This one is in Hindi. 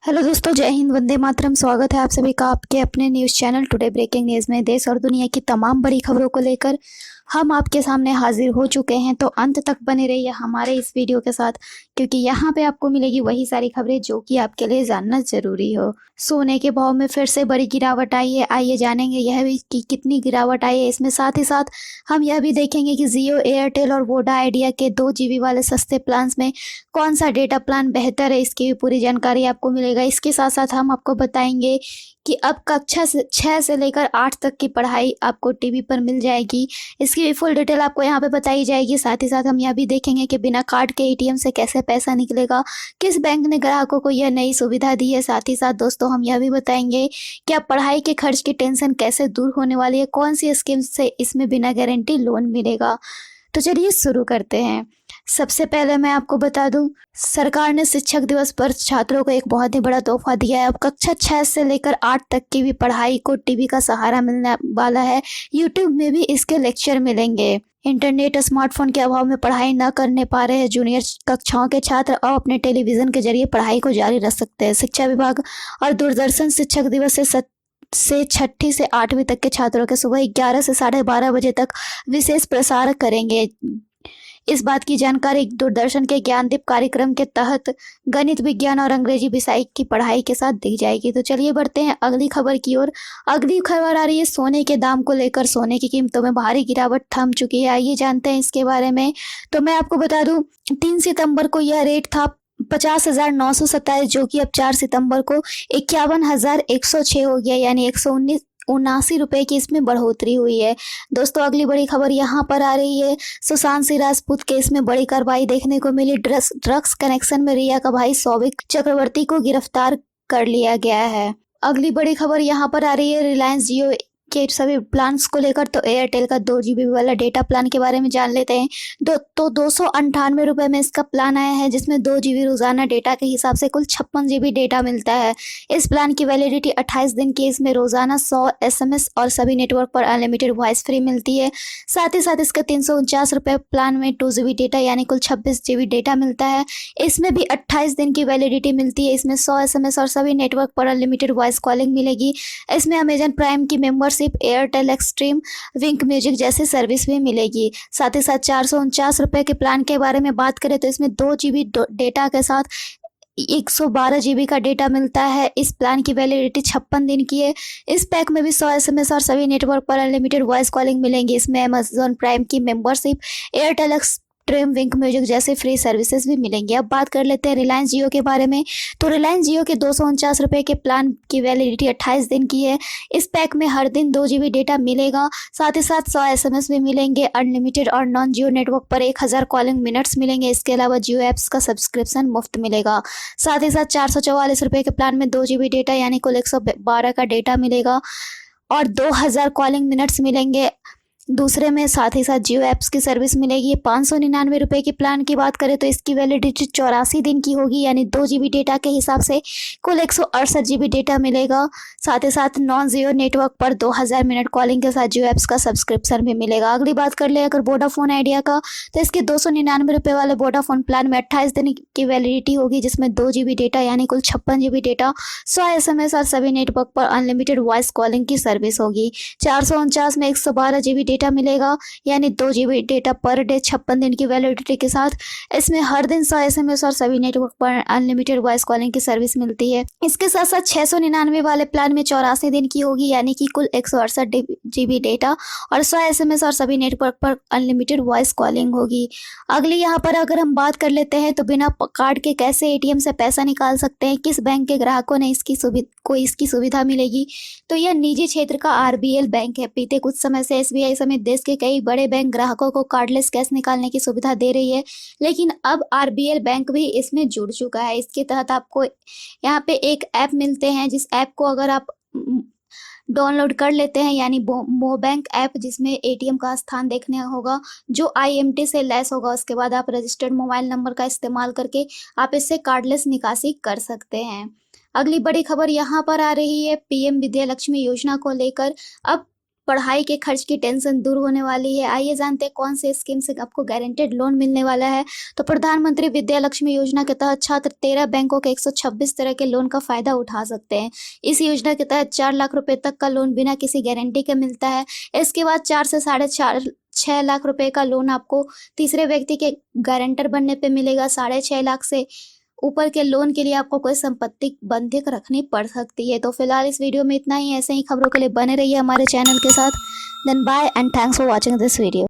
हेलो दोस्तों, जय हिंद, वंदे मातरम। स्वागत है आप सभी का आपके अपने news channel today breaking news में। देश और दुनिया की तमाम बड़ी खबरों को लेकर हम आपके सामने हाजिर हो चुके हैं, तो अंत तक बने रहिए हमारे इस वीडियो के साथ, क्योंकि यहाँ पे आपको मिलेगी वही सारी खबरें जो कि आपके लिए जानना जरूरी हो। सोने के भाव में फिर से बड़ी गिरावट आई है। आइए जानेंगे यह भी कि कितनी गिरावट आई है इसमें। साथ ही साथ हम यह भी देखेंगे कि जियो, एयरटेल और वोडा आइडिया के 2 GB वाले सस्ते प्लान्स में कौन सा डेटा प्लान बेहतर है, इसकी भी पूरी जानकारी आपको मिलेगा। इसके साथ साथ हम आपको बताएंगे कि अब कक्षा 6 से लेकर 8 तक की पढ़ाई आपको टीवी पर मिल जाएगी। इसकी भी फुल डिटेल आपको यहाँ पे बताई जाएगी। साथ ही साथ हम यह भी देखेंगे कि बिना कार्ड के एटीएम से कैसे पैसा निकलेगा, किस बैंक ने ग्राहकों को यह नई सुविधा दी है। साथ ही साथ दोस्तों हम यह भी बताएंगे कि अब पढ़ाई के खर्च की टेंशन कैसे दूर होने वाली है, कौन सी स्कीम से इसमें बिना गारंटी लोन मिलेगा। तो चलिए शुरू करते हैं। सबसे पहले मैं आपको बता दूं, सरकार ने शिक्षक दिवस पर छात्रों को एक बहुत ही बड़ा तोहफा दिया है। अब कक्षा 6 से लेकर 8 तक की भी पढ़ाई को टीवी का सहारा मिलने वाला है। यूट्यूब में भी इसके लेक्चर मिलेंगे। इंटरनेट और स्मार्टफोन के अभाव में पढ़ाई न करने पा रहे जूनियर कक्षाओं के छात्र अब अपने टेलीविजन के जरिए पढ़ाई को जारी रख सकते हैं। शिक्षा विभाग और दूरदर्शन शिक्षक दिवस से 6ठी से 8वीं तक के छात्रों के सुबह 11 से 12:30 बजे तक विशेष प्रसार करेंगे। इस बात की जानकारी दूरदर्शन के ज्ञानदीप कार्यक्रम के तहत गणित, विज्ञान और अंग्रेजी विषय की पढ़ाई के साथ दी जाएगी। तो चलिए बढ़ते हैं अगली खबर की ओर। अगली खबर आ रही है सोने के दाम को लेकर। सोने की कीमतों में भारी गिरावट थम चुकी है। आइए जानते हैं इसके बारे में। तो मैं आपको बता दूं, 3 सितंबर को यह रेट था 50,927, जो कि अब 4 सितंबर को 51,106 हो गया, यानी 179 रुपए की इसमें बढ़ोतरी हुई है। दोस्तों अगली बड़ी खबर यहाँ पर आ रही है। सुशांत सिंह राजपूत केस में बड़ी कार्रवाई देखने को मिली। ड्रग्स कनेक्शन में रिया का भाई सौविक चक्रवर्ती को गिरफ्तार कर लिया गया है। अगली बड़ी खबर यहाँ पर आ रही है रिलायंस जियो के सभी प्लान्स को लेकर। तो एयरटेल का 2 GB वाला डेटा प्लान के बारे में जान लेते हैं। 298 रुपए में इसका प्लान आया है, जिसमें 2 GB रोजाना डेटा के हिसाब से कुल 56 GB डेटा मिलता है। इस प्लान की वैलिडिटी 28 दिन की। इसमें रोजाना 100 SMS और सभी नेटवर्क पर अनलिमिटेड वॉइस फ्री मिलती है। साथ ही साथ इसका 349 रुपए प्लान में 2 GB डेटा यानी कुल 26 GB डेटा मिलता है। इसमें भी 28 दिन की वैलिडिटी मिलती है। इसमें 100 SMS और सभी नेटवर्क पर अनलिमिटेड वॉइस कॉलिंग मिलेगी। इसमें अमेजन प्राइम की मेंबरशिप, एयरटेल एक्सट्रीम, विंक म्यूजिक जैसी सर्विस भी मिलेगी। साथ ही साथ 449 रुपए के प्लान के बारे में बात करें तो इसमें 2 GB डेटा के साथ 112 GB का डेटा मिलता है। इस प्लान की वैलिडिटी 56 दिन की है। इस पैक में भी 100 SMS और सभी नेटवर्क पर अनलिमिटेड वॉइस कॉलिंग मिलेंगी। इसमें अमेजॉन प्राइम की मेंबरशिप, एयरटेल एक्सट्रीम, विंक म्यूजिक जैसे फ्री सर्विसेज भी मिलेंगी। अब बात कर लेते हैं रिलायंस जियो के बारे में। तो रिलायंस जियो के 249 रुपए के प्लान की वैलिडिटी 28 दिन की है। इस पैक में हर दिन 2 GB डेटा मिलेगा। साथ ही साथ 100 SMS भी मिलेंगे। अनलिमिटेड और नॉन जियो नेटवर्क पर 1000 कॉलिंग मिनट्स मिलेंगे। इसके अलावा जियो ऐप्स का सब्सक्रिप्शन मुफ्त मिलेगा। साथ ही साथ 444 रुपए के प्लान में 2 GB डेटा यानी कुल 112 का डेटा मिलेगा और 2000 कॉलिंग मिनट्स मिलेंगे। दूसरे में साथ ही साथ जियो ऐप्स की सर्विस मिलेगी। 599 रुपए के प्लान की बात करें तो इसकी वैलिडिटी 84 दिन की होगी, यानी 2 GB डेटा के हिसाब से कुल 168 GB डेटा मिलेगा। साथ ही साथ नॉन जियो नेटवर्क पर 2000 मिनट कॉलिंग के साथ जियो ऐप्स का सब्सक्रिप्शन भी मिलेगा। अगली बात कर ले अगर वोडाफोन आइडिया का, तो इसके 299 रुपए वाले वोडाफोन प्लान में 28 दिन की वैलिडिटी होगी, जिसमें 2 GB डेटा यानी कुल 56 GB डेटा, 100 SMS और सभी नेटवर्क पर अनलिमिटेड वॉइस कॉलिंग की सर्विस होगी। 449 में 112 GB डेटा मिलेगा, यानी 2 GB डेटा पर डे, 56 दिन की वैलिडिटी के साथ। इसमें हर दिन 100 SMS और सभी नेटवर्क पर अनलिमिटेड वॉइस कॉलिंग की सर्विस मिलती है। इसके साथ साथ 699 वाले प्लान में 84 दिन की होगी, यानी कि कुल 168 GB डेटा और 100 SMS और सभी नेटवर्क पर अनलिमिटेड वॉइस कॉलिंग होगी। अगली यहाँ पर अगर हम बात कर लेते हैं तो बिना कार्ड के कैसे एटीएम से पैसा निकाल सकते हैं, किस बैंक के ग्राहकों ने इसकी सुविधा मिलेगी। तो यह निजी क्षेत्र का RBL बैंक है। बीते कुछ समय से SBI समेत देश के कई बड़े बैंक ग्राहकों को कार्डलेस कैश निकालने की सुविधा दे रही है, लेकिन अब RBL बैंक भी इसमें जुड़ चुका है। इसके तहत आपको यहाँ पे एक ऐप मिलते हैं, जिस ऐप को अगर आप डाउनलोड कर लेते हैं, यानी मो बैंक ऐप, जिसमें एटीएम का स्थान देखने होगा जो IMT से लेस होगा। उसके बाद आप रजिस्टर्ड मोबाइल नंबर का इस्तेमाल करके आप इससे कार्डलेस निकासी कर सकते हैं। अगली बड़ी खबर यहाँ पर आ रही है PM विद्या लक्ष्मी योजना को लेकर। अब पढ़ाई के खर्च की टेंशन दूर होने वाली है। आइए जानते हैं कौन से स्कीम से आपको गारंटेड लोन मिलने वाला है। तो प्रधानमंत्री विद्या लक्ष्मी योजना के तहत छात्र 13 बैंकों के 126 तरह के लोन का फायदा उठा सकते हैं। इस योजना के तहत 4 लाख रुपए तक का लोन बिना किसी गारंटी के मिलता है। इसके बाद 4 से 6.5 लाख रुपए का लोन आपको तीसरे व्यक्ति के गारंटर बनने पे मिलेगा। 6.5 लाख से ऊपर के लोन के लिए आपको कोई संपत्ति बंधक रखनी पड़ सकती है। तो फिलहाल इस वीडियो में इतना ही। ऐसे ही खबरों के लिए बने रहिए हमारे चैनल के साथ। Then bye and thanks for watching this video.